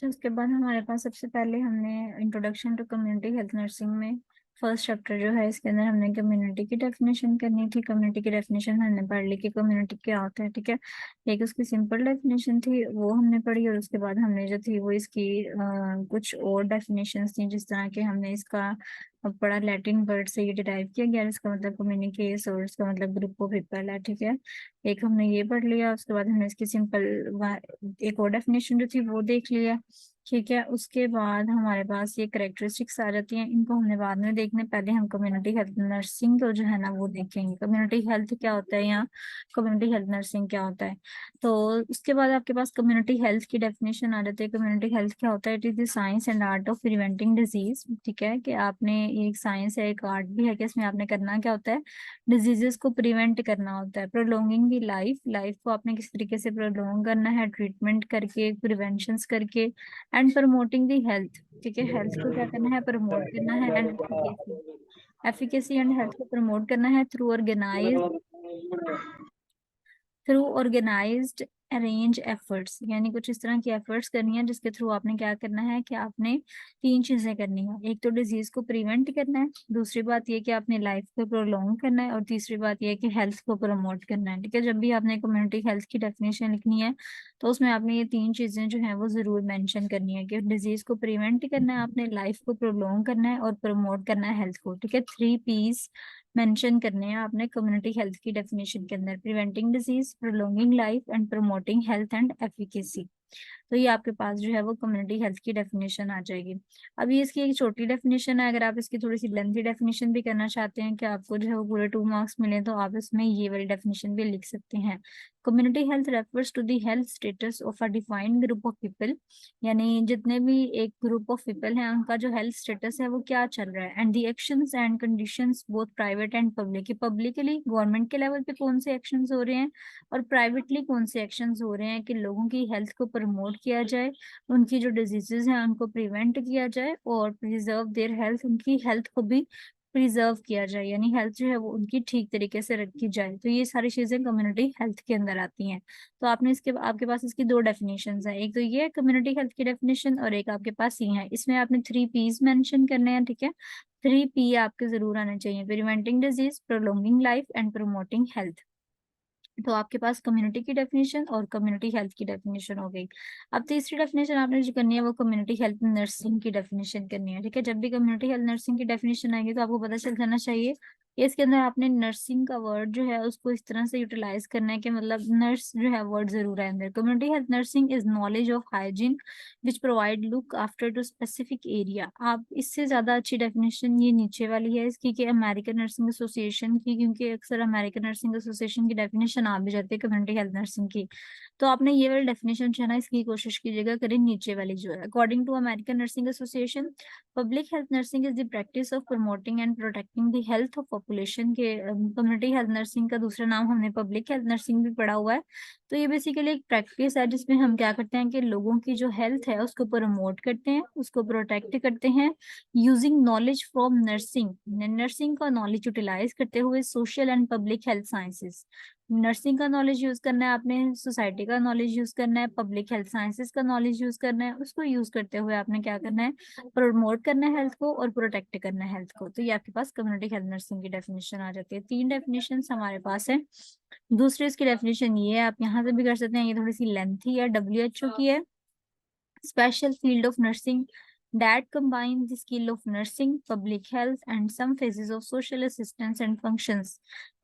तो उसके बाद हमारे पास सबसे पहले हमने introduction to community health nursing में फर्स्ट चैप्टर जो है इसके अंदर हमने कम्युनिटी की डेफिनेशन करनी थी। कम्युनिटी की डेफिनेशन हमने पढ़ ली कि कम्युनिटी क्या होता है, ठीक है। एक उसकी सिंपल डेफिनेशन थी वो हमने पढ़ी, और उसके बाद हमने जो थी वो इसकी कुछ और डेफिनेशंस थी, जिस तरह के हमने इसका पढ़ा लैटिन वर्ड से ये डिराइव किया गया, इसका मतलब कम्युनिकेस और इसका मतलब ग्रुप ऑफ पीपल है, ठीक है। एक हमने ये पढ़ लिया, उसके बाद हमने इसकी सिंपल एक और डेफिनेशन जो थी वो देख लिया, ठीक है। उसके बाद हमारे पास ये करेक्टरिस्टिक्स आ जाती हैं, इनको हमने बाद में देखने, पहले हम कम्युनिटी हेल्थ नर्सिंग को जो है ना वो देखेंगे। कम्युनिटी हेल्थ क्या होता है या कम्युनिटी हेल्थ नर्सिंग क्या होता है। तो उसके बाद आपके पास कम्युनिटी हेल्थ की डेफिनेशन आ जाती है। कम्युनिटी हेल्थ क्या होता है? It is the science and art of preventing disease, ठीक है। कि आपने एक साइंस है, एक आर्ट भी है कि इसमें आपने करना क्या होता है, डिजीजेस को प्रिवेंट करना होता है। प्रोलॉन्गिंग दी लाइफ, लाइफ को आपने किस तरीके से प्रोलॉन्ग करना है, ट्रीटमेंट करके, प्रिवेंशन करके, एंड प्रमोटिंग दी हेल्थ, ठीक है। हेल्थ को क्या करना है, प्रमोट करना है, and efficacy, efficacy and health को प्रमोट करना है थ्रू ऑर्गेनाइज्ड अरेंज एफर्ट्स, यानी कुछ इस तरह की एफर्ट्स करनी है जिसके थ्रू आपने क्या करना है कि आपने तीन चीजें करनी है। एक तो डिजीज को प्रिवेंट करना है, दूसरी बात ये कि आपने लाइफ को प्रोलॉन्ग करना है, और तीसरी बात ये कि हेल्थ को प्रमोट करना है, ठीक है। जब भी आपने कम्युनिटी हेल्थ की डेफिनेशन लिखनी है तो उसमें आपने ये तीन चीजें जो है वो जरूर मेंशन करनी है कि डिजीज को प्रिवेंट करना है, आपने लाइफ को प्रोलॉन्ग करना है और प्रमोट करना है हेल्थ को, ठीक है। 3 P's मेंशन करने हैं आपने कम्युनिटी हेल्थ की डेफिनेशन के अंदर: preventing disease, prolonging life and promoting health and efficacy. तो ये आपके पास जो है वो कम्युनिटी हेल्थ की डेफिनेशन आ जाएगी। अभी इसकी एक छोटी डेफिनेशन है, अगर आप इसकी थोड़ी सी लेंथी डेफिनेशन भी करना चाहते हैं कि आपको जो है वो पूरे 2 मार्क्स मिले, तो आप इसमें ये वाली डेफिनेशन भी लिख सकते हैं। Community health refers to the health status of a defined group of people, यानी जितने भी एक ग्रुप ऑफ पीपल हैं उनका जो हेल्थ स्टेटस है वो क्या चल रहा है। And the actions and conditions both private and public, publicly government के लेवल पे कौन से एक्शंस हो रहे हैं और प्राइवेटली कौन से एक्शंस हो रहे हैं कि लोगों की हेल्थ को प्रमोट किया जाए, उनकी जो डिजीजेज हैं उनको प्रिवेंट किया जाए, और प्रिजर्व देयर हेल्थ, उनकी हेल्थ को भी प्रिजर्व किया जाए, यानी हेल्थ जो है वो उनकी ठीक तरीके से रखी जाए। तो ये सारी चीजें कम्युनिटी हेल्थ के अंदर आती हैं। तो आपने इसके आपके पास इसकी दो डेफिनेशंस हैं, एक तो ये कम्युनिटी हेल्थ की डेफिनेशन और एक आपके पास ये है। इसमें आपने 3 P's मेंशन करने हैं, ठीक है। 3 P आपके जरूर आने चाहिए: preventing disease, prolonging life and promoting health. तो आपके पास कम्युनिटी की डेफिनेशन और कम्युनिटी हेल्थ की डेफिनेशन हो गई। अब तीसरी डेफिनेशन आपने जो करनी है वो कम्युनिटी हेल्थ नर्सिंग की डेफिनेशन करनी है, ठीक है। जब भी कम्युनिटी हेल्थ नर्सिंग की डेफिनेशन आएगी तो आपको पता चल जाना चाहिए कि इसके अंदर आपने नर्सिंग का वर्ड जो है उसको इस तरह से यूटिलाइज करना है कि मतलब नर्स जो है वर्ड जरूर है अंदर। Community health nursing is knowledge of hygiene which provide look after two specific area. आप इससे ज्यादा अच्छी डेफिनेशन ये नीचे वाली है इसकी कि अमेरिकन नर्सिंग एसोसिएशन की, क्योंकि अक्सर अमेरिकन नर्सिंग एसोसिएशन की डेफिनेशन आ भी जाती है कम्युनिटी हेल्थ नर्सिंग की। तो आपने ये वाली डेफिनेशन जो है ना इसकी कोशिश कीजिएगा करें नीचे वाली जो है। According to American nursing association, public health nursing is the practice of promoting and protecting the health of population के। कम्युनिटी हेल्थ नर्सिंग का दूसरा नाम हमने पब्लिक हेल्थ नर्सिंग भी पढ़ा हुआ है। तो ये बेसिकली एक प्रैक्टिस है जिसमें हम क्या करते हैं कि लोगों की जो हेल्थ है उसको प्रमोट करते हैं, उसको प्रोटेक्ट करते हैं, using knowledge from nursing, nursing का नॉलेज यूटिलाइज करते हुए social and public health sciences. Nursing का नॉलेज यूज करना है आपने, सोसाइटी का नॉलेज यूज करना है, पब्लिक हेल्थ साइंसेस का नॉलेज यूज करना है, उसको यूज करते हुए आपने क्या करना है, प्रमोट करना है हेल्थ को और प्रोटेक्ट करना है हेल्थ को। तो ये आपके पास कम्युनिटी हेल्थ नर्सिंग की डेफिनेशन आ जाती है। 3 डेफिनेशन हमारे पास है। दूसरी इसकी डेफिनेशन ये है, आप यहाँ से भी कर सकते हैं, ये थोड़ी सी लेंथी है, WHO की है: special field of nursing that combines the skill of nursing, public health, and some phases of social assistance and functions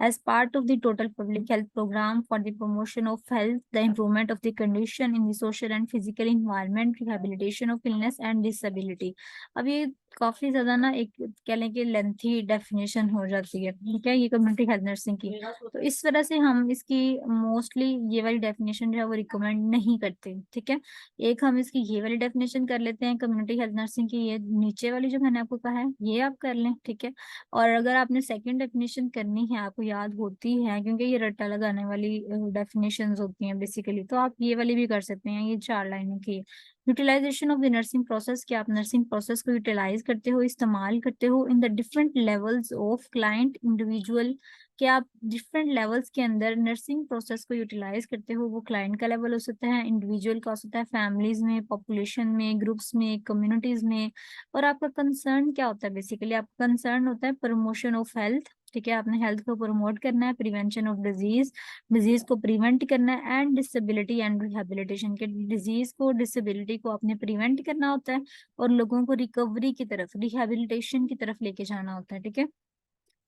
as part of the total public health program for the promotion of health, the improvement of the condition in the social and physical environment, rehabilitation of illness and disability। अब ये काफी ज्यादा ना एक कह लें कि lengthy definition हो जाती है, ठीक है, ये कम्युनिटी हेल्थ नर्सिंग की। तो इस वजह से हम इसकी मोस्टली ये वाली डेफिनेशन जो है वो रिकमेंड नहीं करते, ठीक है। एक हम इसकी ये वाली डेफिनेशन कर लेते हैं कम्युनिटी हेल्थ नर्सिंग की, ये नीचे वाली जो मैंने आपको कहा है ये आप कर लें, ठीक है। और अगर आपने सेकंड डेफिनेशन करनी है, आपको याद होती है क्योंकि ये रट्टा लगाने वाली डेफिनेशंस होती हैं बेसिकली, तो आप ये वाली भी कर सकते हैं, ये 4 लाइनों की। Utilization of the nursing process, कि आप नर्सिंग प्रोसेस को यूटिलाइज करते हो, इस्तेमाल करते हो in the different levels of client, individual कि आप डिफरेंट लेवल्स के अंदर नर्सिंग प्रोसेस को यूटिलाइज करते हो। वो क्लाइंट का लेवल हो सकता है, इंडिविजुअल का हो सकता है, फैमिलीज में, पॉपुलेशन में, ग्रुप्स में, कम्युनिटीज में। और आपका कंसर्न क्या होता है? बेसिकली आपका कंसर्न होता है प्रमोशन ऑफ हेल्थ। ठीक है, आपने हेल्थ को प्रमोट करना है, प्रिवेंशन ऑफ डिजीज, डिजीज को प्रिवेंट करना है, एंड डिसेबिलिटी एंड रिहेबिलिटेशन के, डिजीज को, डिसेबिलिटी को आपने प्रिवेंट करना होता है और लोगों को रिकवरी की तरफ, रिहेबिलिटेशन की तरफ लेके जाना होता है। ठीक है,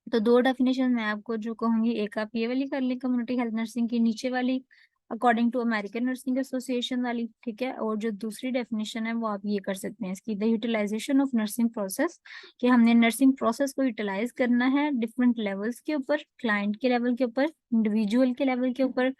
तो दो डेफिनेशन मैं आपको जो कहूंगी, एक आप ये वाली कर ली कम्युनिटी हेल्थ नर्सिंग की, नीचे वाली according to American nursing association वाली। ठीक है, और जो दूसरी डेफिनेशन है वो आप ये कर सकते हैं इसकी, the utilization of nursing process, कि हमने नर्सिंग प्रोसेस को यूटिलाइज करना है डिफरेंट लेवल्स के ऊपर, क्लाइंट के लेवल के ऊपर, इंडिविजुअल के लेवल के ऊपर,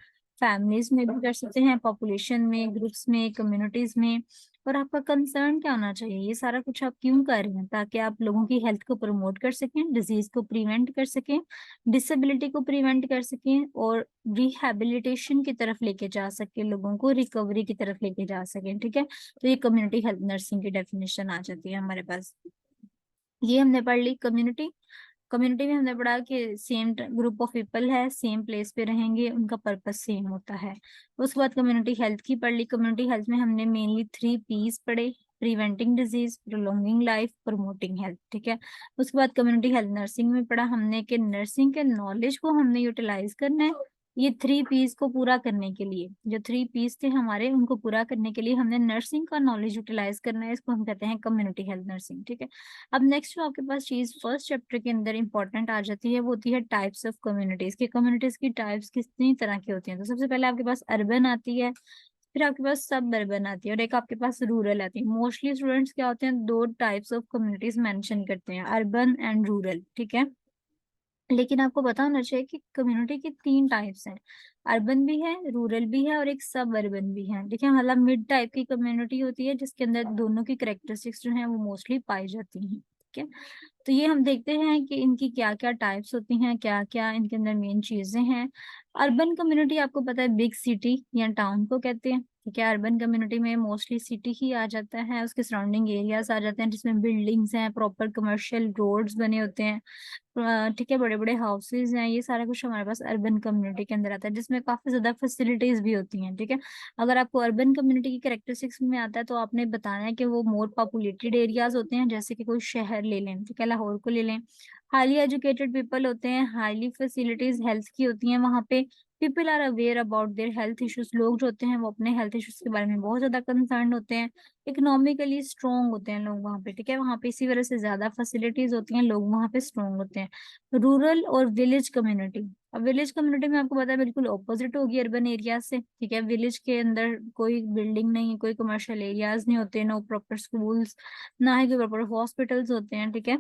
फैमिलीज में भी कर सकते हैं, पॉपुलेशन में, ग्रुप्स में, कम्युनिटीज में। और आपका कंसर्न क्या होना चाहिए? ये सारा कुछ आप क्यों कर रहे हैं? ताकि आप लोगों की हेल्थ को प्रमोट कर सकें, डिजीज को प्रिवेंट कर सकें, डिसेबिलिटी को प्रिवेंट कर सकें, और रिहैबिलिटेशन की तरफ लेके जा सके, लोगों को रिकवरी की तरफ लेके जा सकें। ठीक है, तो ये कम्युनिटी हेल्थ नर्सिंग की डेफिनेशन आ जाती है हमारे पास। ये हमने पढ़ ली कम्युनिटी। कम्युनिटी में हमने पढ़ा कि सेम ग्रुप ऑफ पीपल है, सेम प्लेस पे रहेंगे, उनका पर्पस सेम होता है। उसके बाद कम्युनिटी हेल्थ की पढ़ ली। कम्युनिटी हेल्थ में हमने मेनली 3 P's पढ़े, preventing disease, prolonging life, promoting health. ठीक है, उसके बाद कम्युनिटी हेल्थ नर्सिंग में पढ़ा हमने कि नर्सिंग के नॉलेज को हमने यूटिलाइज करना है। ये 3 P's को पूरा करने के लिए, जो 3 P's थे हमारे, उनको पूरा करने के लिए हमने नर्सिंग का नॉलेज यूटिलाइज करना है। इसको हम कहते हैं कम्युनिटी हेल्थ नर्सिंग। ठीक है, अब नेक्स्ट जो आपके पास चीज फर्स्ट चैप्टर के अंदर इंपॉर्टेंट आ जाती है वो होती है टाइप्स ऑफ कम्युनिटीज की। कम्युनिटीज की टाइप्स कितनी तरह की होती हैं? तो सबसे पहले आपके पास अर्बन आती है, फिर आपके पास सब अर्बन आती है, और एक आपके पास रूरल आती है। मोस्टली स्टूडेंट्स क्या होते हैं, 2 टाइप्स ऑफ कम्युनिटीज मेंशन करते हैं, अर्बन एंड रूरल। ठीक है, लेकिन आपको पता होना चाहिए कि कम्युनिटी की 3 टाइप्स हैं, अर्बन भी है, रूरल भी है, और एक सब अर्बन भी है। देखिए, मतलब मिड टाइप की कम्युनिटी होती है जिसके अंदर दोनों की करेक्टरिस्टिक्स जो हैं वो मोस्टली पाई जाती हैं। ठीक है, तो ये हम देखते हैं कि इनकी क्या क्या टाइप्स होती हैं, क्या क्या इनके अंदर मेन चीजें हैं। अर्बन कम्युनिटी आपको पता है बिग सिटी या टाउन को कहते हैं। ठीक है, अर्बन कम्युनिटी में मोस्टली सिटी ही आ जाता है, उसके सराउंडिंग एरियाज आ जाते हैं जिसमें बिल्डिंग्स हैं, प्रॉपर कमर्शियल रोड्स बने होते हैं। ठीक है, बड़े बड़े हाउसेज हैं, ये सारा कुछ हमारे पास अर्बन कम्युनिटी के अंदर आता है, जिसमें काफी ज्यादा फैसिलिटीज भी होती हैं। ठीक है, अगर आपको अर्बन कम्युनिटी की कैरेक्टरिस्टिक्स में आता है तो आपने बताना है कि वो मोर पॉपुलेटेड एरियाज होते हैं, जैसे कि कोई शहर ले लें, ठीक है, लाहौर को ले लें। हाईली एजुकेटेड पीपल होते हैं, हाईली फैसिलिटीज हेल्थ की होती हैं वहाँ पे। People are aware about their health issues, लोग जो होते हैं वो अपने हेल्थ इश्यूज के बारे में बहुत ज्यादा कंसर्न होते हैं। इकोनॉमिकली स्ट्रोंग होते हैं लोग वहाँ पे। ठीक है, वहाँ पे इसी वजह से ज्यादा फैसिलिटीज होती हैं, लोग वहाँ पे स्ट्रोंग होते हैं। रूरल और विलेज कम्युनिटी, अब विलेज कम्युनिटी में आपको पता है बिल्कुल ऑपोजिट होगी अर्बन एरिया से। ठीक है, विलेज के अंदर कोई बिल्डिंग नहीं, कोई कमर्शियल एरियाज नहीं होते, नो प्रॉपर स्कूल्स, ना ही कोई प्रॉपर हॉस्पिटल्स होते हैं। ठीक है,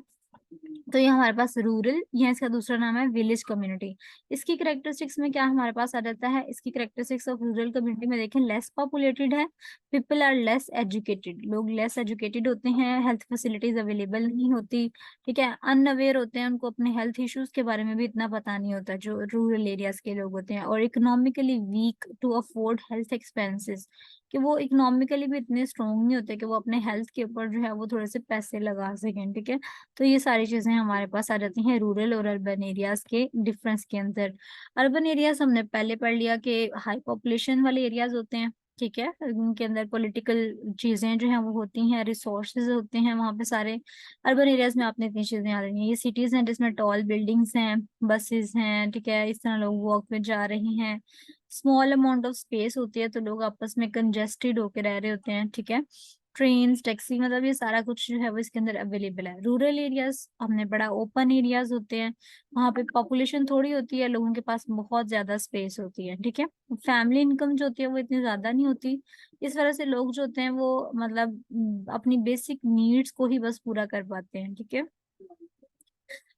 तो ये हमारे पास रूरल, यह इसका दूसरा नाम है विलेज कम्युनिटी। इसकी करेक्टरिस्टिक्स में क्या हमारे पास आ जाता है? इसकी करेक्टरिस्टिक्स ऑफ रूरल कम्युनिटी में देखें, लेस पॉपुलेटेड है, पीपल आर लेस एजुकेटेड, लोग लेस एजुकेटेड होते हैं, हेल्थ फैसिलिटीज अवेलेबल नहीं होती। ठीक है, अनअवेयर होते हैं, उनको अपने हेल्थ इश्यूज के बारे में भी इतना पता नहीं होता जो रूरल एरियाज के लोग होते हैं। और economically weak to afford health expenses, कि वो इकोनॉमिकली भी इतने स्ट्रॉन्ग नहीं होते कि वो अपने हेल्थ के ऊपर जो है वो थोड़े से पैसे लगा सकें। ठीक है, तो ये सारी चीजें हमारे पास आ जाती हैं रूरल और अर्बन एरियाज के डिफरेंस के अंदर। अर्बन एरियाज हमने पहले पढ़ लिया कि हाई पॉपुलेशन वाले एरियाज होते हैं। ठीक है, उनके अंदर पॉलिटिकल चीजें जो हैं वो होती हैं, रिसोर्सेज होते हैं वहाँ पे सारे। अर्बन एरियाज में आपने इतनी चीजें याद रखनी है, ये सिटीज हैं जिसमें टॉल बिल्डिंग्स हैं, बसेस हैं। ठीक है, इस तरह लोग वॉक पे जा रहे हैं, स्मॉल अमाउंट ऑफ स्पेस होती है तो लोग आपस में कंजेस्टेड होके रह रहे होते हैं। ठीक है, ट्रेन, टैक्सी, मतलब ये सारा कुछ जो है वो इसके अंदर अवेलेबल है। रूरल एरियाज हमने बड़ा ओपन एरियाज होते हैं, वहाँ पे पॉपुलेशन थोड़ी होती है, लोगों के पास बहुत ज्यादा स्पेस होती है। ठीक है, फैमिली इनकम जो होती है वो इतनी ज्यादा नहीं होती, इस वजह से लोग जो होते हैं वो मतलब अपनी बेसिक नीड्स को ही बस पूरा कर पाते हैं। ठीक है,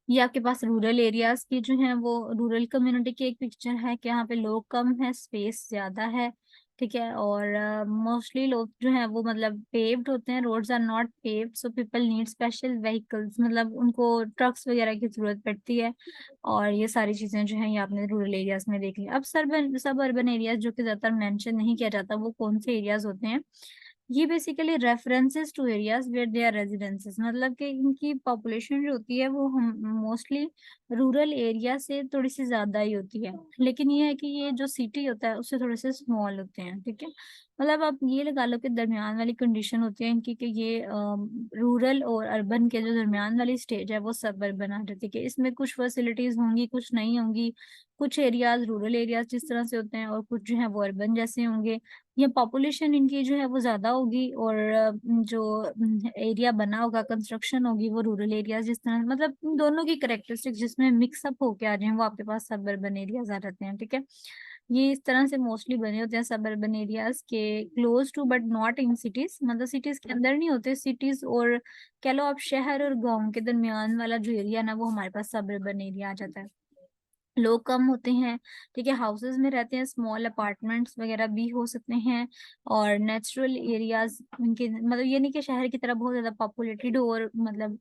ये आपके पास रूरल एरियाज की जो है वो रूरल कम्युनिटी की एक पिक्चर है कि यहाँ पे लोग कम है, स्पेस ज्यादा है। ठीक है, और मोस्टली लोग जो है वो मतलब पेव्ड होते हैं, roads are not paved, so people need special vehicles, मतलब उनको ट्रक्स वगैरह की जरूरत पड़ती है। और ये सारी चीजें जो है ये आपने रूरल एरियाज में देख ली। अब सब अर्बन एरियाज जो कि ज्यादातर मेंशन नहीं किया जाता, वो कौन से एरियाज होते हैं? ये basically references to areas where they are residences, मतलब कि इनकी पॉपुलेशन जो होती है वो हम मोस्टली रूरल एरिया से थोड़ी सी ज्यादा ही होती है, लेकिन ये है कि ये जो सिटी होता है उससे थोड़े से स्मॉल होते हैं, ठीक है। मतलब आप ये लगा लो कि दरमियान वाली कंडीशन होती है इनकी, कि ये रूरल और अर्बन के जो दरमियान वाली स्टेज है वो सब अर्बन आ जाती है, कि इसमें कुछ फैसिलिटीज होंगी कुछ नहीं होंगी, कुछ एरियाज रूरल एरियाज जिस तरह से होते हैं और कुछ जो है वो अर्बन जैसे होंगे। ये पॉपुलेशन इनकी जो है वो ज्यादा होगी, और जो एरिया बना होगा कंस्ट्रक्शन होगी वो रूरल एरिया जिस तरह, मतलब इन दोनों की करेक्टरिस्टिक्स जिसमें मिक्सअप होके आ जाए वो आपके पास सब अर्बन एरियाज आ जाते हैं, ठीक है। ये इस तरह से मोस्टली बने होते हैं सब अर्बन एरियाज के, close to but not in cities, मतलब सिटीज के अंदर नहीं होते, सिटीज और कह लो आप शहर और गांव के दरमियान वाला जो एरिया ना वो हमारे पास सब अर्बन एरिया आ जाता है। लोग कम होते हैं, ठीक है, हाउसेस में रहते हैं, स्मॉल अपार्टमेंट्स वगैरह भी हो सकते हैं, और नेचुरल एरियाज इनके, मतलब ये नहीं कि शहर की तरह बहुत ज्यादा पॉपुलेटेड हो, और मतलब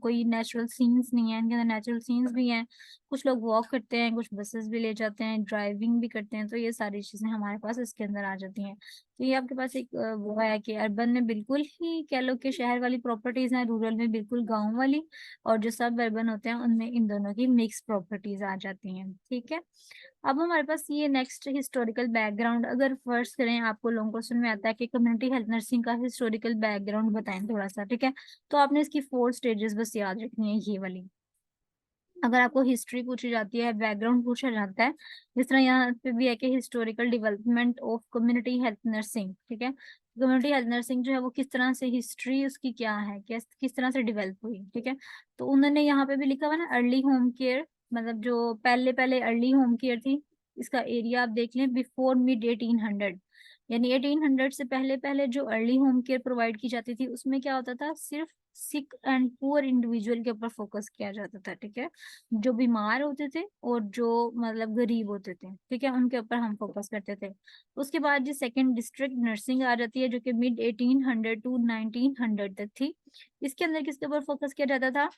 कोई नेचुरल सीन्स नहीं है, इनके अंदर नेचुरल सीन्स भी हैं, कुछ लोग वॉक करते हैं, कुछ बसेस भी ले जाते हैं, ड्राइविंग भी करते हैं, तो ये सारी चीजें हमारे पास इसके अंदर आ जाती हैं। तो ये आपके पास एक वो है कि अर्बन में बिल्कुल ही कह लो कि शहर वाली प्रॉपर्टीज हैं, रूरल में बिल्कुल गाँव वाली, और जो सब अर्बन होते हैं उनमें इन दोनों की मिक्स प्रॉपर्टीज आ जाती हैं, ठीक है। अब हमारे पास ये नेक्स्ट हिस्टोरिकल बैकग्राउंड, अगर फर्स्ट करें आपको लॉन्ग क्वेश्चन में आता है कि कम्युनिटी हेल्थ नर्सिंग का हिस्टोरिकल बैकग्राउंड बताएं थोड़ा सा, ठीक है। तो आपने इसकी 4 स्टेजेस बस याद रखनी है ये वाली। अगर आपको हिस्ट्री पूछी जाती है, बैकग्राउंड पूछा जाता है, जिस तरह यहाँ पे भी है कि historical development of community health nursing, ठीक है, कम्युनिटी हेल्थ नर्सिंग जो है वो किस तरह से, हिस्ट्री उसकी क्या है, किस तरह से डेवलप हुई, ठीक है। तो उन्होंने यहाँ पे भी लिखा हुआ ना अर्ली होम केयर, मतलब जो पहले पहले अर्ली होम केयर थी, इसका एरिया आप देख लें बिफोर मिड 1800, यानी 1800 से पहले पहले जो अर्ली होम केयर प्रोवाइड की जाती थी उसमें क्या होता था, सिर्फ सिक एंड पुअर इंडिविजुअल के ऊपर फोकस किया जाता था, ठीक है, जो बीमार होते थे और जो मतलब गरीब होते थे, ठीक है, उनके ऊपर हम फोकस करते थे। उसके बाद जो सेकंड डिस्ट्रिक्ट नर्सिंग आ जाती है जो कि मिड 1800 टू 1900 तक थी, इसके अंदर किसके ऊपर फोकस किया जाता था,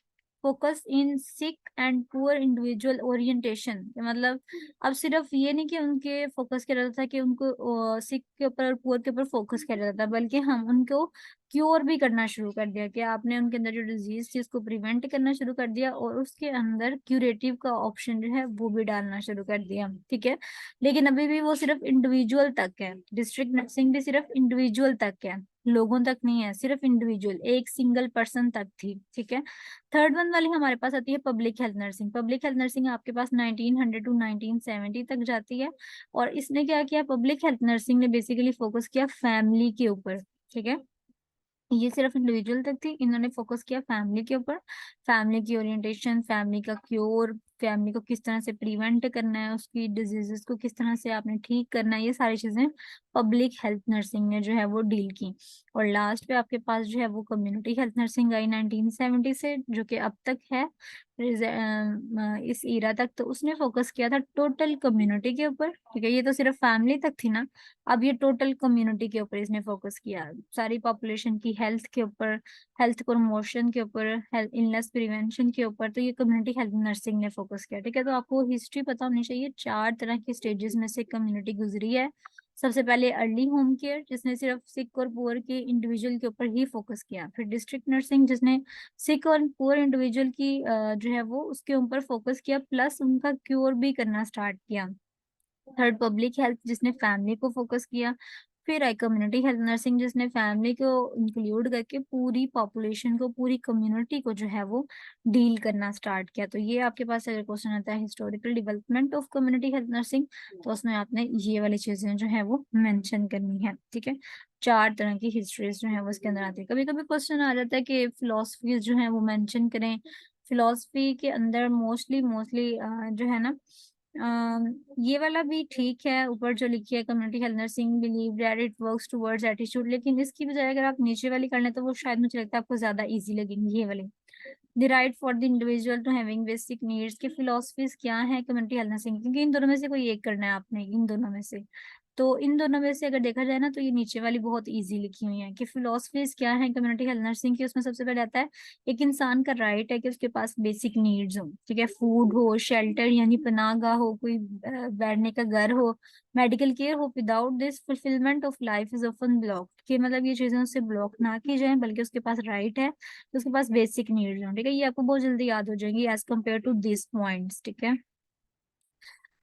focus in sick and poor individual orientation, मतलब अब सिर्फ ये नहीं कि उनके फोकस किया जाता था कि उनको सिक के ऊपर और पुअर के ऊपर फोकस किया जाता था, बल्कि हम उनको क्योर भी करना शुरू कर दिया, कि आपने उनके अंदर जो डिजीज थी उसको प्रिवेंट करना शुरू कर दिया, और उसके अंदर क्यूरेटिव का ऑप्शन जो है वो भी डालना शुरू कर दिया, ठीक है। लेकिन अभी भी वो सिर्फ इंडिविजुअल तक है, डिस्ट्रिक्ट नर्सिंग भी सिर्फ इंडिविजुअल तक है, लोगों तक नहीं है, सिर्फ इंडिविजुअल एक सिंगल पर्सन तक थी, ठीक है। थर्ड वन वाली हमारे पास आती है public health nursing. Public health nursing आपके पास 1900 टू 1970 तक जाती है, और इसने क्या किया, पब्लिक हेल्थ नर्सिंग ने बेसिकली फोकस किया फैमिली के ऊपर, ठीक है। ये सिर्फ इंडिविजुअल तक थी, इन्होंने फोकस किया फैमिली के ऊपर, फैमिली की ओरिएंटेशन, फैमिली का क्योर, फैमिली को किस तरह से प्रिवेंट करना है, उसकी डिजीजेस को किस तरह से आपने ठीक करना है, ये सारी चीजें पब्लिक हेल्थ नर्सिंग ने जो है वो डील की। और लास्ट पे आपके पास जो है वो कम्युनिटी हेल्थ नर्सिंग आई 1970 से, जो कि अब तक है इस ईरा तक, तो उसने फोकस किया था टोटल कम्युनिटी के ऊपर, ठीक है, ये तो सिर्फ फैमिली तक थी ना, अब ये टोटल कम्युनिटी के ऊपर इसने फोकस किया, सारी पॉपुलेशन की हेल्थ के ऊपर, हेल्थ प्रमोशन के ऊपर, हेल्थ इलनेस प्रिवेंशन के ऊपर, तो ये कम्युनिटी हेल्थ नर्सिंग ने फोकस किया, ठीक है। तो आपको हिस्ट्री पता होनी चाहिए, 4 तरह की स्टेजेस में से कम्युनिटी गुजरी है। सबसे पहले अर्ली होम केयर जिसने सिर्फ सिक और पुअर के इंडिविजुअल के ऊपर ही फोकस किया, फिर डिस्ट्रिक्ट नर्सिंग जिसने सिक और पुअर इंडिविजुअल की जो है वो उसके ऊपर फोकस किया, प्लस उनका क्योर भी करना स्टार्ट किया। थर्ड पब्लिक हेल्थ जिसने फैमिली को फोकस किया। फिर आई कम्युनिटी हेल्थ नर्सिंग जिसने फैमिली को इंक्लूड करके पूरी पॉपुलेशन को, पूरी कम्युनिटी को जो है वो डील करना स्टार्ट किया। तो ये आपके पास अगर क्वेश्चन आता है historical development of community health nursing, तो उसमें आपने ये वाली चीजें जो है वो मेंशन करनी है, ठीक है। 4 तरह की हिस्ट्रीज जो है वो इसके अंदर आती है। कभी कभी क्वेश्चन आ जाता है कि फिलोसफीज जो है वो मेंशन करें। फिलोसफी के अंदर मोस्टली मोस्टली जो है ना, ये वाला भी ठीक है, ऊपर जो लिखी है community health nursing believe that it works towards attitude, लेकिन इसकी बजाय अगर आप नीचे वाली कर लें तो वो शायद मुझे लगता है आपको ज्यादा इजी लगेंगी, ये वाली the right for the individual to having basic needs की फिलोसफीज क्या है कम्युनिटी हेल्थ नर्सिंग, क्योंकि इन दोनों में से कोई एक करना है आपने, इन दोनों में से। तो इन दोनों में से अगर देखा जाए ना तो ये नीचे वाली बहुत इजी लिखी हुई है कि फिलोसफीज क्या है कम्युनिटी हेल्थ नर्सिंग की। उसमें सबसे पहले आता है एक इंसान का राइट है कि उसके पास बेसिक नीड्स हो, ठीक है, फूड हो, शेल्टर यानी पनाहगाह हो, कोई बैठने का घर हो, मेडिकल केयर हो। Without this fulfilment of life is often blocked, कि मतलब ये चीजें उससे ब्लॉक ना की जाए बल्कि उसके पास राइट है तो उसके पास बेसिक नीड्स हो, ठीक है। ये आपको बहुत जल्दी याद हो जाएंगी as compare to this points, ठीक है।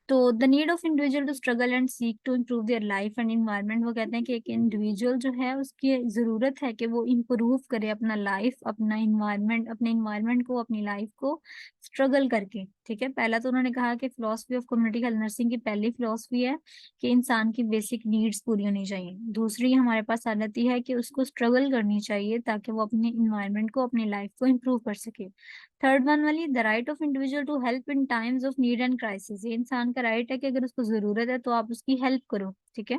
तो the need of individual to struggle and seek to improve their life and environment, वो कहते हैं कि एक इंडिविजुअल जो है उसकी जरूरत है कि वो इम्प्रूव करे अपना लाइफ, अपना इन्वायरमेंट, अपने इन्वायरमेंट को, अपनी लाइफ को स्ट्रगल करके, ठीक है। पहला तो उन्होंने कहा कि philosophy of community health nursing की पहली फिलोसफी है कि इंसान की बेसिक नीड्स पूरी होनी चाहिए। दूसरी हमारे पास आ जाती है कि उसको स्ट्रगल करनी चाहिए ताकि वो अपने इन्वायरमेंट को, अपनी लाइफ को इम्प्रूव कर सके। थर्ड वन वाली the right of individual to help in times of need and crisis, ये इंसान का राइट है कि अगर उसको जरूरत है तो आप उसकी हेल्प करो, ठीक है।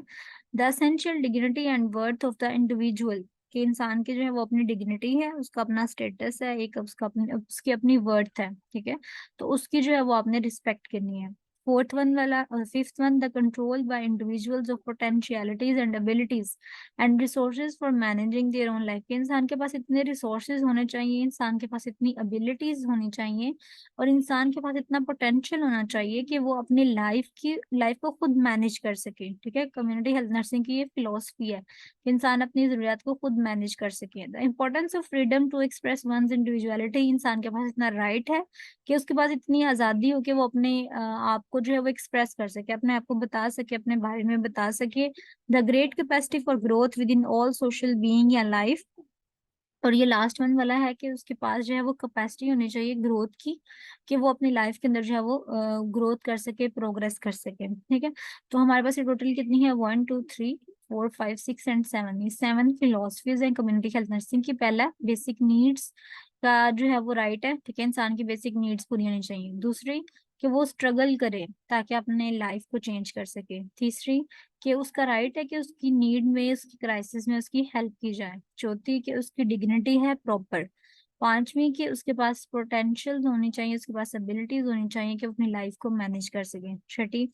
The essential dignity and worth of the individual, कि इंसान की जो है वो अपनी डिग्निटी है, उसका अपना स्टेटस है, एक उसका अपनी, उसकी अपनी वर्थ है, ठीक है। तो उसकी जो है वो आपने रिस्पेक्ट करनी है। फोर्थ वन वाला, fifth one, the control by individuals of potentialities and abilities and resources for managing their own life, इंसान के पास इतने रिसोर्सेज होने चाहिए, इंसान के पास इतनी एबिलिटीज होनी चाहिए और इंसान के पास इतना पोटेंशियल होना चाहिए कि वो अपनी लाइफ को खुद मैनेज कर सके, ठीक है। कम्युनिटी हेल्थ नर्सिंग की ये फिलोसफी है कि इंसान अपनी जरूरत को खुद मैनेज कर सके। The importance of freedom to express one's individuality, इंसान के पास इतना राइट है कि उसके पास इतनी आजादी हो कि वो अपने आप को जो है वो एक्सप्रेस कर सके, अपने आप को बता सके, अपने बारे में बता सके। The great capacity for growth with in all social being या लाइफ, और ये लास्ट वन वाला है कि उसके पास जो है वो कैपेसिटी होनी चाहिए ग्रोथ की, कि वो अपनी लाइफ के अंदर जो है वो ग्रोथ कर सके, प्रोग्रेस कर सके, ठीक है। तो हमारे पास ये टोटल कितनी है, 1 2 3 4 5 6 एंड 7, ये 7 फिलोसफीज है कम्युनिटी हेल्थ नर्सिंग की। पहला बेसिक नीड्स का जो है वो राइट है, ठीक है, इंसान की बेसिक नीड्स पूरी होनी चाहिए। दूसरी कि वो स्ट्रगल करे ताकि अपने लाइफ को चेंज कर सके। तीसरी कि उसका राइट है कि उसकी नीड में, उसकी क्राइसिस में उसकी हेल्प की जाए। चौथी कि उसकी डिग्निटी है प्रॉपर। पांचवी कि उसके पास पोटेंशियल होनी चाहिए, उसके पास एबिलिटीज होनी चाहिए कि वो अपनी लाइफ को मैनेज कर सके। छठी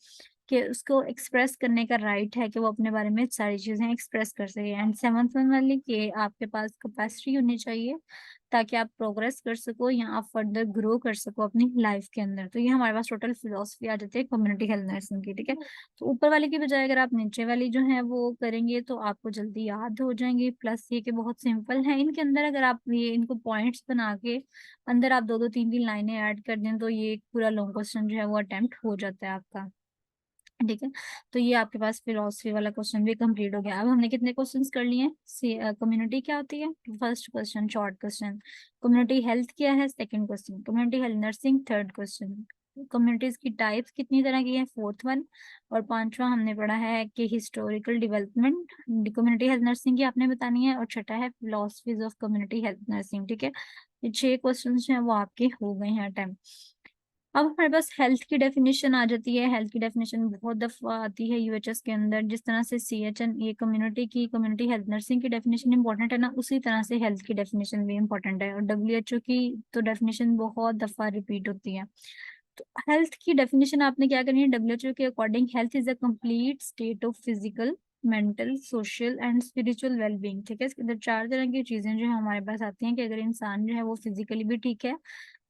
कि उसको एक्सप्रेस करने का राइट है कि वो अपने बारे में सारी चीजें एक्सप्रेस कर सके। एंड सेवंथ वन वाली कि आपके पास कैपेसिटी होनी चाहिए ताकि आप प्रोग्रेस कर सको या आप फर्दर ग्रो कर सको अपनी लाइफ के अंदर। तो ये हमारे पास टोटल फिलोसफी आ जाती है कम्युनिटी हेल्थ नर्सिंग की, ठीक है। तो ऊपर वाले की बजाय अगर आप नीचे वाली जो है वो करेंगे तो आपको जल्दी याद हो जाएंगे। प्लस ये कि बहुत सिंपल है, इनके अंदर अगर आप ये इनको पॉइंट्स बना के अंदर आप दो दो तीन तीन लाइनें ऐड कर दें तो ये एक पूरा लॉन्ग क्वेश्चन जो है वो अटेम्प्ट हो जाता है आपका, ठीक है। तो ये आपके पास फिलोसफी वाला क्वेश्चन भी कंप्लीट हो गया। अब हमने कितने क्वेश्चंस कर लिए हैं। कम्युनिटी क्या होती है, first question short question. Community health क्या है, second question. Community health nursing, third question. Communities की टाइप्स कितनी तरह की है, फोर्थ वन। और पांचवा हमने पढ़ा है कि historical development community health nursing की आपने बतानी है। और छठा है philosophies of community health nursing, ठीक है। ये 6 क्वेश्चन जो है वो आपके हो गए हैं अटेम्प्ट। अब हमारे पास हेल्थ की डेफिनेशन आ जाती है। हेल्थ की डेफिनेशन बहुत दफा आती है यूएचएस के अंदर। जिस तरह से सीएचएन ये कम्युनिटी हेल्थ नर्सिंग की डेफिनेशन इंपॉर्टेंट है ना, उसी तरह से हेल्थ की डेफिनेशन भी इंपॉर्टेंट है। और डब्ल्यूएचओ की तो डेफिनेशन बहुत दफा रिपीट होती है। तो हेल्थ की डेफिनेशन आपने क्या करनी है, डब्ल्यूएचओ के according health is a complete state of physical, mental, social and spiritual wellbeing, ठीक है। इसके अंदर 4 तरह की चीजें जो है हमारे पास आती हैं कि अगर इंसान जो है वो फिजिकली भी ठीक है,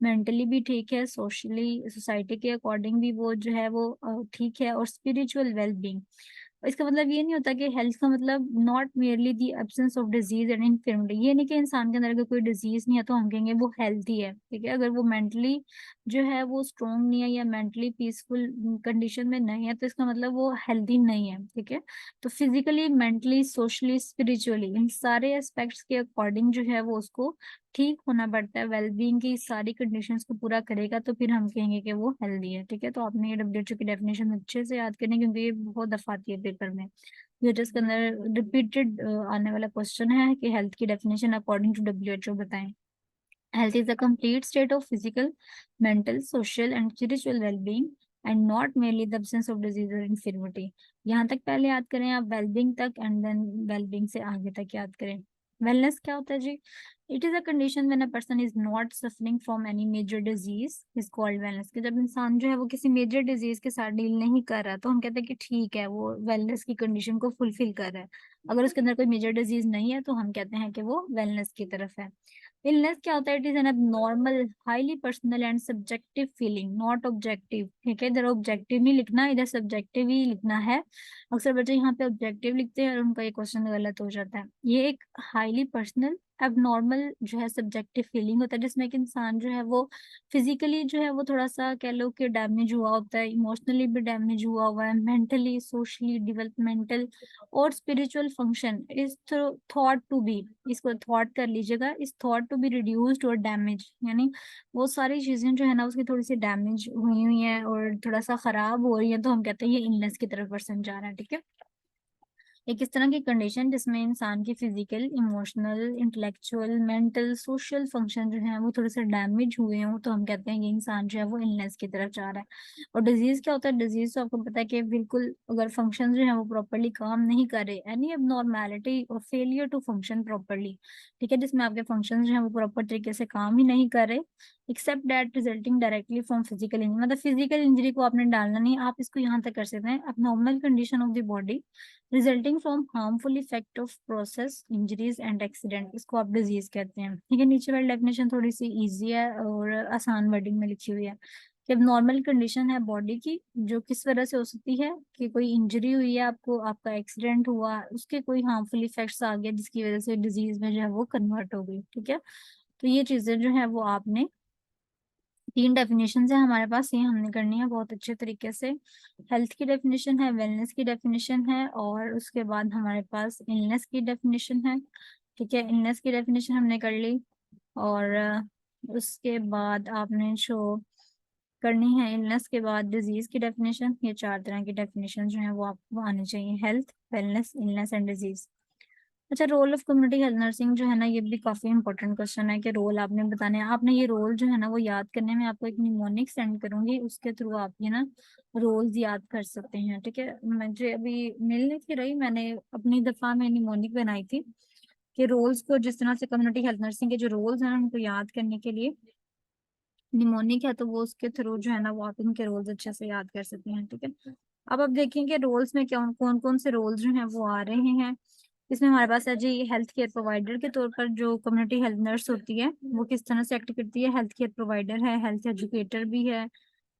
मेंटली भी ठीक है, सोशली सोसाइटी के अकॉर्डिंग भी वो जो है वो ठीक है, और स्पिरिचुअल वेलबींग। इसका मतलब ये नहीं होता कि हेल्थ का मतलब not merely the absence of disease and infirmity, ये नहीं कि इंसान के अंदर अगर कोई डिजीज नहीं है तो हम कहेंगे वो हेल्थी है, ठीक है। अगर वो मेंटली जो है वो स्ट्रोंग नहीं है या मेंटली पीसफुल कंडीशन में नहीं है तो इसका मतलब वो हेल्दी नहीं है, ठीक है। तो फिजिकली, मेंटली, सोशली, स्पिरिचुअली इन सारे एस्पेक्ट्स के अकॉर्डिंग जो है वो उसको ठीक होना पड़ता है। वेलबींग की सारी कंडीशंस को पूरा करेगा तो फिर हम कहेंगे कि वो हेल्दी है, ठीक है। तो आपने ये डब्ल्यूएचओ की डेफिनेशन अच्छे से याद करनी क्योंकि ये बहुत दफा आती है पेपर में। ये जिसके अंदर रिपीटेड आने वाला क्वेश्चन है कि हेल्थ की डेफिनेशन अकॉर्डिंग टू डब्ल्यूएचओ बताएं। Health is the complete state of physical, mental, social and spiritual wellbeing and not merely the absence of disease और इन्फिर्मिटी। यहाँ तक पहले याद करें आप, वेलबींग तक, एंड देन वेलबींग से आगे तक याद करें। वेलनेस क्या होता है जी, it is a condition when a person is not suffering from any major disease is called wellness. कि जब इंसान जो है वो किसी मेजर डिजीज के साथ डील नहीं कर रहा तो हम कहते हैं कि ठीक है, वो वेलनेस की कंडीशन को फुलफिल कर रहा है। अगर उसके अंदर कोई मेजर डिजीज नहीं है तो हम कहते हैं कि वो वेलनेस की तरफ है। इलनेस क्या होता है? It is an normal highly personal and subjective feeling, not objective. ठीक है, इधर ऑब्जेक्टिव नहीं लिखना, इधर सब्जेक्टिव ही लिखना है। अक्सर बच्चे यहाँ पे ऑब्जेक्टिव लिखते हैं और उनका ये क्वेश्चन गलत हो जाता है। ये एक हाईली पर्सनल अब नॉर्मल जो है सब्जेक्टिव फीलिंग होता है, जिसमें कि इंसान जो है वो फिजिकली जो है वो थोड़ा सा कह लो कि डैमेज हुआ होता है, इमोशनली भी डैमेज हुआ हुआ है, मेंटली, सोशली, डेवलपमेंटल और spiritual function is thought to be, इसको थॉट कर लीजिएगा, इस थॉट टू बी रिड्यूस्ड और डैमेज, यानी वो सारी चीजें जो है ना उसकी थोड़ी सी डैमेज हुई हुई हैं और थोड़ा सा खराब हो रही है, तो हम कहते हैं ये इलनेस की तरफ पर्सन जा रहा है। ठीक है, एक इस तरह की कंडीशन जिसमें इंसान की physical, emotional, intellectual, mental, social function जो है वो थोड़े से डैमेज हुए हों तो हम कहते हैं ये इंसान जो है वो इलनेस की तरफ जा रहा है। और डिजीज क्या होता है? डिजीज तो आपको पता है कि बिल्कुल अगर फंक्शन जो है वो प्रॉपरली काम नहीं कर रहे, एनी एबनॉर्मैलिटी और फेलियर टू फंक्शन प्रॉपरली, ठीक है, जिसमें आपके फंक्शन जो है वो प्रॉपर तरीके से काम ही नहीं कर रहे, except that resulting directly from physical injury. मतलब फिजिकल इंजरी को आपने डालना नहीं, आप इसको यहाँ तक कर सकते हैं abnormal condition of the body resulting from harmful effect of process, injuries and accident, इसको आप डिजीज कहते हैं। ठीक है, नीचे वाली डेफिनेशन थोड़ी सी इजी है और आसान वर्डिंग में लिखी हुई है कि नॉर्मल कंडीशन है बॉडी की जो किस वजह से हो सकती है कि कोई इंजरी हुई है आपको, आपका एक्सीडेंट हुआ, उसके कोई हार्मफुल इफेक्ट्स आ गए जिसकी वजह से डिजीज में जो है वो कन्वर्ट हो गई। ठीक है, तो ये चीजें जो है वो आपने, तीन डेफिनेशन है हमारे पास, ये हमने करनी है बहुत अच्छे तरीके से। हेल्थ की डेफिनेशन है, वेलनेस की डेफिनेशन है और उसके बाद हमारे पास इलनेस की डेफिनेशन है। ठीक है, इलनेस की डेफिनेशन हमने कर ली और उसके बाद आपने जो करनी है इलनेस के बाद डिजीज की डेफिनेशन। ये चार तरह की डेफिनेशन जो है वो आपको आनी चाहिए, health, wellness, illness and disease. अच्छा, role of community health nursing जो है ना ये भी काफी इंपॉर्टेंट क्वेश्चन है कि रोल आपने बताने हैं। आपने ये रोल जो है ना वो याद करने में आपको एक निमोनिक सेंड करूंगी, उसके थ्रू आप ये ना रोल्स याद कर सकते हैं। ठीक है, मुझे अभी मिल नहीं थी रही, मैंने अपनी दफा में निमोनिक बनाई थी कि रोल्स को जिस तरह से कम्युनिटी हेल्थ नर्सिंग के जो रोल्स हैं उनको याद करने के लिए निमोनिक है, तो वो उसके थ्रू जो है ना वो आप इनके रोल्स अच्छे से याद कर सकते हैं। ठीक है, अब देखेंगे रोल्स में क्या कौन कौन से रोल्स जो हैं वो आ रहे हैं। इसमें हमारे पास है जी हेल्थ केयर प्रोवाइडर के तौर पर जो कम्युनिटी हेल्थ नर्स होती है वो किस तरह से एक्ट करती है। हेल्थ केयर प्रोवाइडर है, हेल्थ एजुकेटर भी है,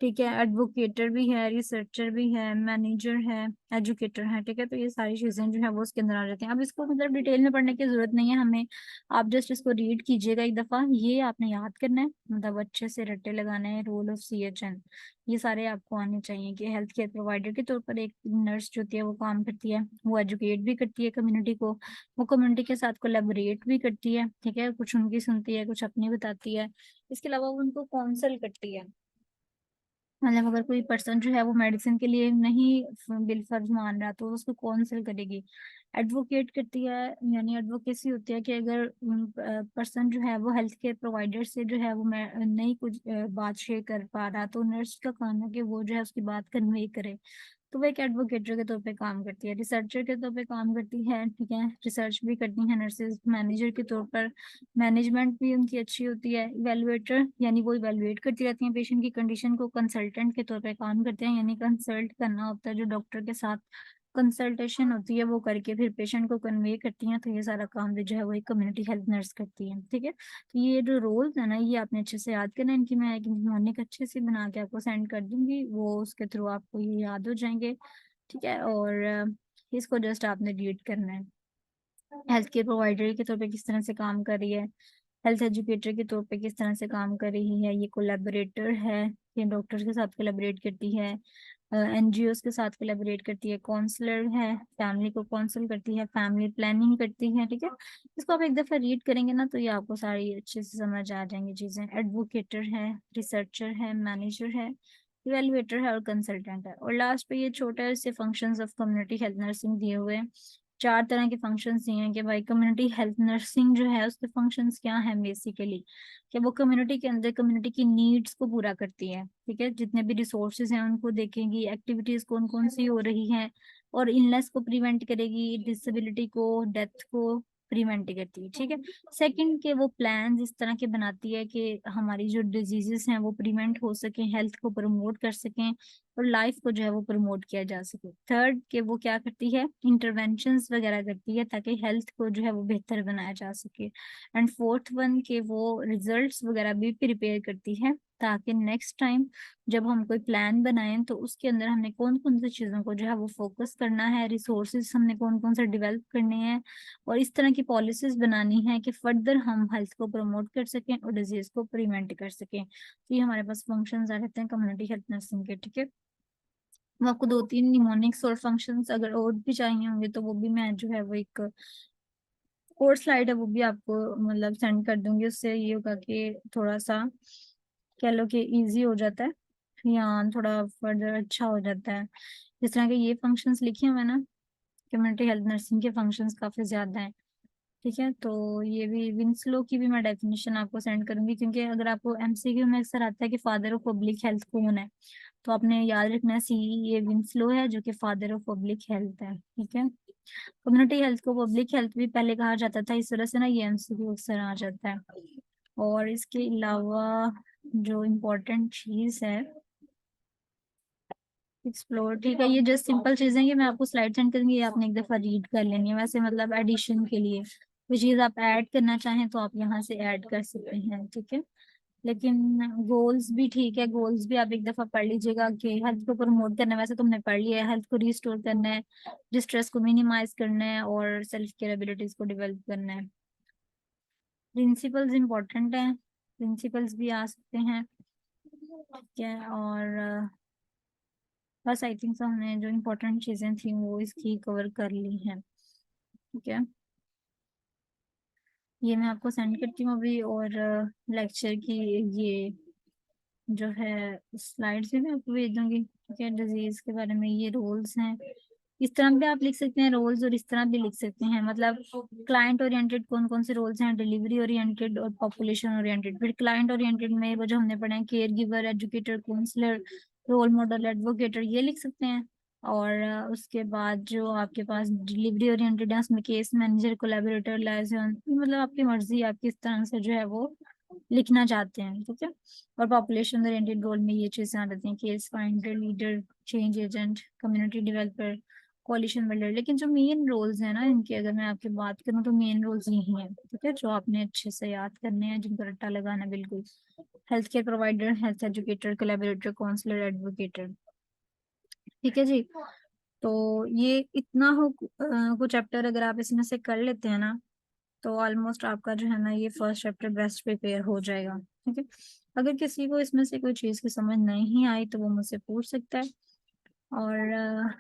ठीक है, एडवोकेटर भी है, रिसर्चर भी है, मैनेजर है, एजुकेटर है। ठीक है, तो ये सारी चीजें जो है वो उसके अंदर आ जाती हैं। अब इसको मतलब डिटेल में पढ़ने की जरूरत नहीं है हमें, आप जस्ट इसको रीड कीजिएगा एक दफा, ये आपने याद करना है, मतलब अच्छे से रट्टे लगाने हैं। रोल ऑफ CHN ये सारे आपको आने चाहिए कि हेल्थ केयर प्रोवाइडर के तौर पर एक नर्स जो होती है वो काम करती है, वो एजुकेट भी करती है कम्युनिटी को, वो कम्युनिटी के साथ कोलैबोरेट भी करती है। ठीक है, कुछ उनकी सुनती है, कुछ अपनी बताती है, इसके अलावा वो उनको काउंसल करती है। मतलब अगर कोई पर्सन जो है वो मेडिसिन के लिए नहीं बिल फर्ज मान रहा तो उसको काउंसिल करेगी। एडवोकेट करती है, यानी एडवोकेसी होती है कि अगर पर्सन जो है वो हेल्थ केयर प्रोवाइडर से जो है वो नहीं कुछ बात शेयर कर पा रहा तो नर्स का काम है कि वो जो है उसकी बात कन्वे करे, तो वो एक एडवोकेटर के तौर पे काम करती है। रिसर्चर के तौर पे काम करती है, ठीक है, रिसर्च भी करती है नर्सेज। मैनेजर के तौर पर मैनेजमेंट भी उनकी अच्छी होती है। इवेलुएटर यानी वो इवेलुएट करती रहती हैं पेशेंट की कंडीशन को। कंसल्टेंट के तौर पे काम करते हैं, यानी कंसल्ट करना होता है, जो डॉक्टर के साथ कंसल्टेशन होती है वो करके फिर पेशेंट को कन्वे करती हैं। तो ये सारा काम भी जो है वो एक कम्युनिटी हेल्थ नर्स करती है। ठीक है, तो ये जो रोल्स है ना ये आपने अच्छे से याद करना है, इनकी मैं एक निमोनिक अच्छे से बना के आपको सेंड कर दूंगी, वो उसके थ्रू आपको ये याद हो जाएंगे। ठीक है, और इसको जस्ट आपने रीड करना है। हेल्थ केयर प्रोवाइडर के तौर पे किस तरह से काम कर रही है, हेल्थ एजुकेटर के तौर पे किस तरह से काम कर रही है, ये कोलैबोरेटर है, ये डॉक्टर के साथ कोलैबोरेट करती है, NGOs के साथ कोलैबोरेट करती है, काउंसलर है, फैमिली को काउंसिल करती है, फैमिली प्लानिंग करती है। ठीक है, इसको आप एक दफा रीड करेंगे ना तो ये आपको सारी अच्छे से समझ आ जाएंगी चीजें। एडवोकेटर है, रिसर्चर है, मैनेजर है, इवेलुएटर है और कंसल्टेंट है। और लास्ट पे ये छोटे से functions of community health nursing दिए हुए हैं। चार तरह के फंक्शंस दिए हैं कि भाई कम्युनिटी हेल्थ नर्सिंग जो है उसके फंक्शंस क्या हैं बेसिकली, कि वो कम्युनिटी के अंदर कम्युनिटी की नीड्स को पूरा करती है। ठीक है, जितने भी रिसोर्सेज हैं उनको देखेंगी, एक्टिविटीज कौन कौन सी हो रही हैं और इलनेस को प्रिवेंट करेगी, डिसेबिलिटी को, डेथ को, प्रिवेंट करती है, ठीक है। सेकंड के वो प्लान इस तरह के बनाती है कि हमारी जो डिजीजेस हैं वो प्रिवेंट हो सकें, हेल्थ को प्रमोट कर सकें और लाइफ को जो है वो प्रमोट किया जा सके। थर्ड के वो क्या करती है, इंटरवेंशंस वगैरह करती है ताकि हेल्थ को जो है वो बेहतर बनाया जा सके। एंड फोर्थ वन के वो रिजल्ट्स वगैरह भी प्रिपेयर करती है ताकि नेक्स्ट टाइम जब हम कोई प्लान बनाएं तो उसके अंदर हमने कौन कौन सी चीज़ों को जो है वो फोकस करना है, रिसोर्सेज हमने कौन कौन से डेवलप करने हैं और इस तरह की पॉलिसीज बनानी है कि फर्दर हम हेल्थ को प्रमोट कर सकें और डिजीज को प्रिवेंट कर सकें। तो ये हमारे पास फंक्शंस आ जाते हैं कम्युनिटी हेल्थ नर्सिंग के, ठीक है। वो आपको 2-3 निमोनिक्स और फंक्शंस अगर और भी चाहिए होंगे तो वो भी मैं जो है वो एक और स्लाइड है वो भी आपको मतलब सेंड कर दूंगी। उससे ये होगा कि थोड़ा सा कह लो कि इजी हो जाता है या थोड़ा फर्दर अच्छा हो जाता है। जिस तरह के ये फंक्शंस लिखे हुए हैं ना, कम्युनिटी हेल्थ नर्सिंग के फंक्शंस काफी ज्यादा हैं, ठीक है। तो ये भी विंसलो की भी मैं डेफिनेशन आपको सेंड करूंगी, क्योंकि अगर आपको एमसीक्यू में अक्सर आता है कि फादर ऑफ पब्लिक हेल्थ कौन है, तो आपने याद रखना है सी, ये विंसलो है जो कि फादर ऑफ पब्लिक हेल्थ है, ठीक है। कम्युनिटी हेल्थ को पब्लिक हेल्थ भी पहले कहा जाता था, इस वजह से ना ये एमसीक्यू अक्सर आ जाता है। और इसके अलावा जो इम्पोर्टेंट चीज है एक्सप्लोर, ठीक है, ये जस्ट सिंपल चीजें कि मैं आपको स्लाइड सेंड करूंगी, ये आपने एक दफा रीड कर लेनी है। वैसे मतलब एडिशन के लिए कोई चीज आप ऐड करना चाहें तो आप यहाँ से ऐड कर सकते हैं, ठीक है। लेकिन गोल्स भी ठीक है, गोल्स भी आप एक दफा पढ़ लीजिएगा कि हेल्थ को प्रमोट करना है, वैसे तुमने पढ़ लिया है, हेल्थ को रिस्टोर करना है, डिस्ट्रेस को मिनिमाइज करना है और सेल्फ केयर एबिलिटीज को डेवलप करना है। प्रिंसिपल्स इंपॉर्टेंट हैं, प्रिंसिपल्स भी आ सकते हैं, ठीक है। और बस आई थिंक हमने जो इम्पोर्टेंट चीजें थी वो इसकी कवर कर ली हैं, ठीक है। ये मैं आपको सेंड करती हूँ अभी, और लेक्चर की ये जो है स्लाइड्स भी मैं आपको भेज दूंगी, ठीक है। डिजीज के बारे में ये रोल्स हैं, इस तरह भी आप लिख सकते हैं रोल्स और इस तरह भी लिख सकते हैं, मतलब क्लाइंट ओरिएंटेड कौन कौन से रोल्स हैं, डिलीवरी ओरिएंटेड और पॉपुलेशन ओरिएंटेड। फिर क्लाइंट ओरिएंटेड में वो जो हमने पढ़ा है care giver, educator, counsellor, role model, advocator, ये लिख सकते हैं। और उसके बाद जो आपके पास डिलीवरी ओरिएंटेड है उसमें केस मैनेजर, कोलैबोरेटर, लाइजन, मतलब आपकी मर्जी, आप किस तरह से जो है वो लिखना चाहते हैं, ठीक है। और पॉपुलेशन ओरिएंटेड रोल में ये चीजें आ जाती हैं, case finder, leader, change agent, community developer, coalition builder. लेकिन जो मेन रोल्स हैं ना इनकी अगर मैं आपकी बात करूँ तो मेन रोल्स यही हैं, ठीक है, जो आपने अच्छे से याद करने हैं, जिनको रट्टा लगाना है बिल्कुल। Health care provider, health educator, collaborator, counsellor, advocator, ठीक है जी। तो ये इतना हो कुछ चैप्टर अगर आप इसमें से कर लेते हैं ना तो ऑलमोस्ट आपका जो है ना ये फर्स्ट चैप्टर बेस्ट प्रिपेयर हो जाएगा, ठीक है। अगर किसी को इसमें से कोई चीज़ की समझ नहीं आई तो वो मुझसे पूछ सकता है। और